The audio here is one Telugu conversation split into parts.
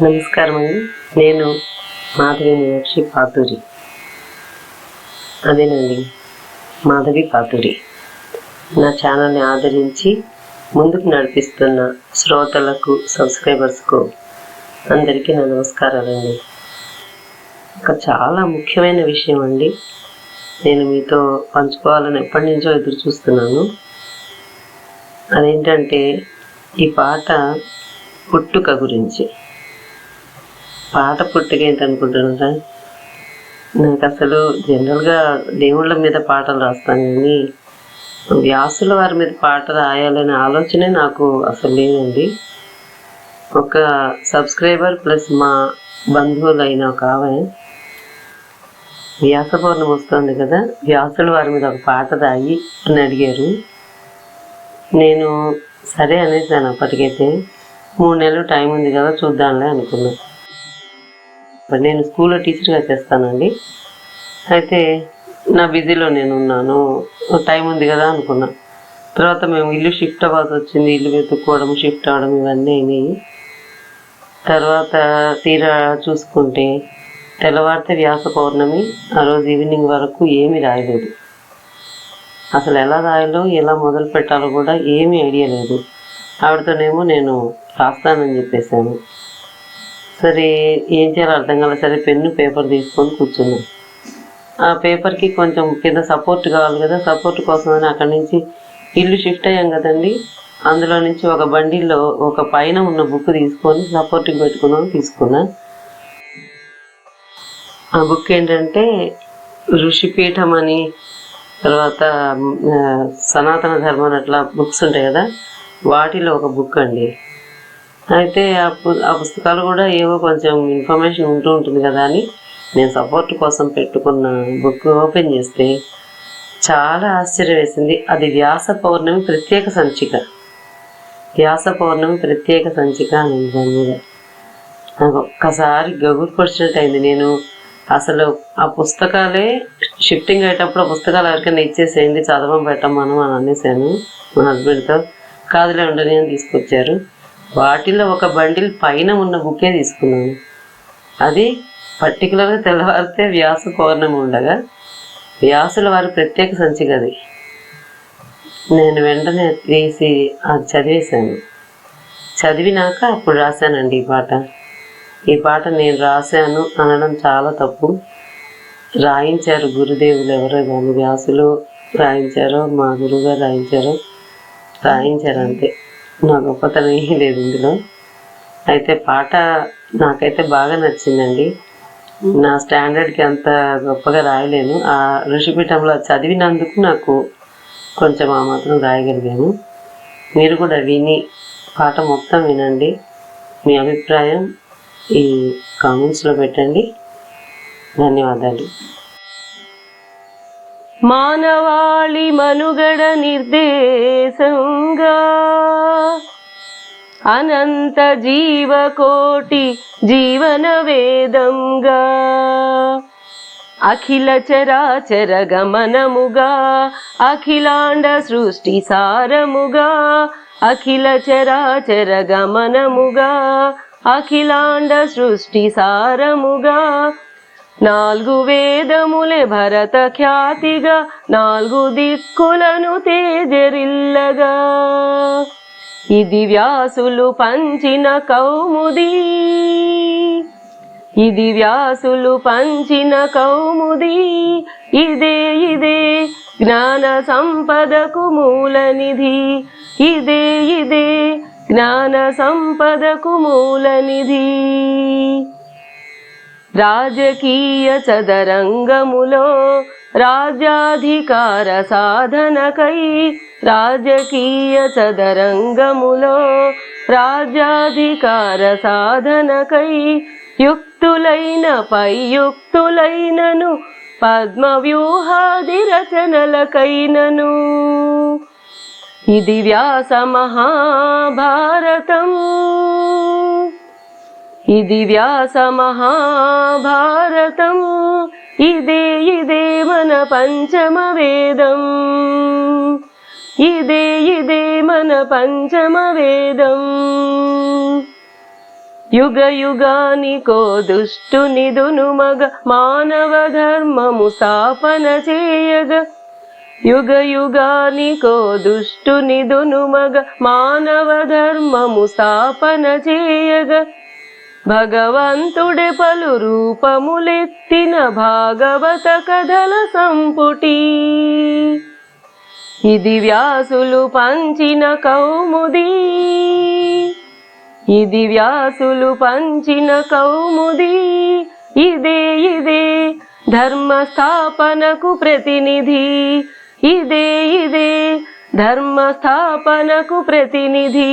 నమస్కారం అండి. నేను మాధవి మీనాక్షి పాతూరి. అదేనండి, మాధవి పాతూరి. నా ఛానల్ని ఆదరించి ముందుకు నడిపిస్తున్న శ్రోతలకు, సబ్స్క్రైబర్స్కు అందరికీ నా నమస్కారాలండి. ఒక చాలా ముఖ్యమైన విషయం అండి, నేను మీతో పంచుకోవాలని ఎప్పటి నుంచో ఎదురు చూస్తున్నాను. అదేంటంటే ఈ పాట పుట్టుక గురించి. పాట పుట్టుక ఏంటనుకుంటున్నారా? నాకు అసలు జనరల్గా దేవుళ్ళ మీద పాటలు రాస్తాను, కానీ వ్యాసుల వారి మీద పాట రాయాలనే ఆలోచనే నాకు అసలు లేదండి. ఒక సబ్స్క్రైబర్ ప్లస్ మా బంధువులైన ఒక ఆమె వ్యాస పౌర్ణమి వస్తుంది కదా, వ్యాసుల వారి మీద ఒక పాట రాయి అని అడిగారు. నేను సరే అనేసాను. అప్పటికైతే 3 నెలలు టైం ఉంది కదా, చూద్దాంలే అనుకున్నాను. నేను స్కూల్లో టీచర్గా చేస్తానండి. అయితే నా బిజీలో నేను ఉన్నాను, టైం ఉంది కదా అనుకున్నా. తర్వాత మేము ఇల్లు షిఫ్ట్ అవ్వాల్సి వచ్చింది. ఇల్లు వెతుక్కోవడం, షిఫ్ట్ అవ్వడం ఇవన్నీ అయినాయి. తర్వాత తీరా చూసుకుంటే తెల్లవారితే వ్యాస పౌర్ణమి. ఆ రోజు ఈవినింగ్ వరకు ఏమీ రాయలేదు. అసలు ఎలా రాయాలో, ఎలా మొదలు పెట్టాలో కూడా ఏమీ ఐడియా లేదు. ఆవిడతోనేమో నేను రాస్తానని చెప్పేశాను. సరే ఏం చేయాలో అర్థం కాలేదు. సరే పెన్ను పేపర్ తీసుకొని కూర్చున్నాను. ఆ పేపర్కి కొంచెం కింద సపోర్ట్ కావాలి కదా, సపోర్ట్ కోసమని అక్కడి నుంచి ఇల్లు షిఫ్ట్ అయ్యాం కదండి, అందులో నుంచి ఒక బండిల్లో ఒక పైన ఉన్న బుక్ తీసుకొని సపోర్ట్కి తీసుకున్నా. ఆ బుక్ ఏంటంటే ఋషిపీఠం అని, తర్వాత సనాతన ధర్మం అట్లా బుక్స్ ఉంటాయి కదా, వాటిలో ఒక బుక్ అండి. అయితే ఆ పుస్తకాలు కూడా ఏవో కొంచెం ఇన్ఫర్మేషన్ ఉంటుంది కదా అని నేను సపోర్ట్ కోసం పెట్టుకున్న బుక్ ఓపెన్ చేస్తే చాలా ఆశ్చర్యం వేసింది. అది వ్యాస పౌర్ణమి ప్రత్యేక సంచిక. వ్యాస పౌర్ణమి ప్రత్యేక సంచిక అని దాని మీద నాకు ఒక్కసారి గగురు పొడిచినట్టు అయింది. నేను అసలు ఆ పుస్తకాలే షిఫ్టింగ్ అయ్యేటప్పుడు ఆ పుస్తకాలు ఎవరికైనా ఇచ్చేసేయండి, చదవం పెట్టమను అని అనేసాను మా హస్బెండ్తో. కాదులే ఉండని అని తీసుకొచ్చారు. వాటిలో ఒక బండిల్ పైన ఉన్న బుక్కే తీసుకున్నాను. అది పర్టికులర్గా తెల్లవారితే వ్యాస పౌర్ణమి ఉండగా వ్యాసుల వారి ప్రత్యేక సంచిక అది. నేను వెంటనే తీసి అది చదివేశాను. చదివినాక అప్పుడు రాశానండి ఈ పాట. ఈ పాట నేను రాశాను అనడం చాలా తప్పు. రాయించారు గురుదేవులు, ఎవరో కానీ వ్యాసులు రాయించారో మా గురువుగారు రాయించారు అంతే. నా గొప్పతనం ఏం లేదు ఇందులో. అయితే పాట నాకైతే బాగా నచ్చిందండి. నా స్టాండర్డ్కి అంత గొప్పగా రాయలేను. ఆ ఋషిపీఠంలో చదివినందుకు నాకు కొంచెం ఆ మాత్రం రాయగలిగాను. మీరు కూడా విని పాట మొత్తం వినండి. మీ అభిప్రాయం ఈ కామెంట్స్లో పెట్టండి. ధన్యవాదాలు. మానవాళి మనుగడ నిర్దేశంగా అనంత జీవకోటి జీవన వేదంగా అఖిల చరాచర గమనముగా అఖిలాండ సృష్టి సారముగా అఖిల చరాచర గమనముగా అఖిలాండ సృష్టి సారముగా 4 వేదములే భరత ఖ్యాతిగా 4 దిక్కులను తేజరిల్లగా ఇది వ్యాసులు పంచిన కౌముది. ఇది వ్యాసులు పంచిన కౌముది. ఇదే జ్ఞాన సంపదకు మూలనిధి. ఇదే జ్ఞాన సంపదకు మూలనిధి. రాజకీయ చదరంగములో రాజ్యాధికార సాధనకై రాజకీయ చదరంగములో రాజ్యాధికార సాధనకై యుక్తులైన పై యుక్తులైనను పద్మ వ్యూహాది రచనలకైనను ఇది వ్యాస మహాభారతం. ఇది వ్యాస మహాభారతం. ఇదే మన పంచమ వేదం. ఇదే మన పంచమ వేదం. యుగ యుగానికో దుష్టునిదును మగ మానవ ధర్మము స్థాపన చేయగా యుగ యుగానికో దుష్టునిదును మగ మానవ ధర్మము స్థాపన చేయగా భగవంతుడే పలు రూపములెత్తిన భాగవత కథల సంపుటి ఇది వ్యాసులు పంచిన కౌముది ఇది వ్యాసులు పంచిన కౌముది ఇదే ఇదే ధర్మ స్థాపనకు ప్రతినిధి ఇదే ఇదే ధర్మ స్థాపనకు ప్రతినిధి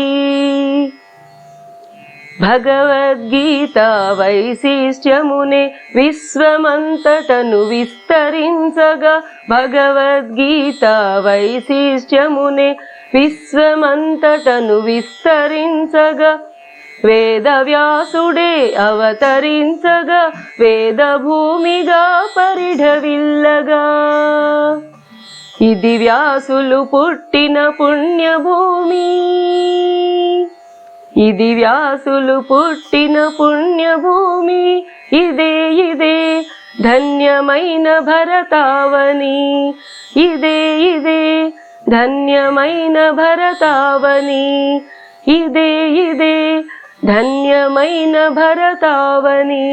భగవద్గీత వైశిష్ట్యమునే విశ్వమంతటను విస్తరించగా భగవద్గీత వైశిష్ట్యమునే విశ్వమంతటను విస్తరించగా వేదవ్యాసుడే అవతరించగా వేద భూమిగా పరిఢవిల్లగా ఇది వ్యాసులు పుట్టిన పుణ్యభూమి ఇది వ్యాసులు పుట్టిన పుణ్యభూమి ఇదే ఇదే ధన్యమైన భరతావని ఇదే ఇదే ధన్యమైన భరతావని ఇదే ఇదే ధన్యమైన భరతావని.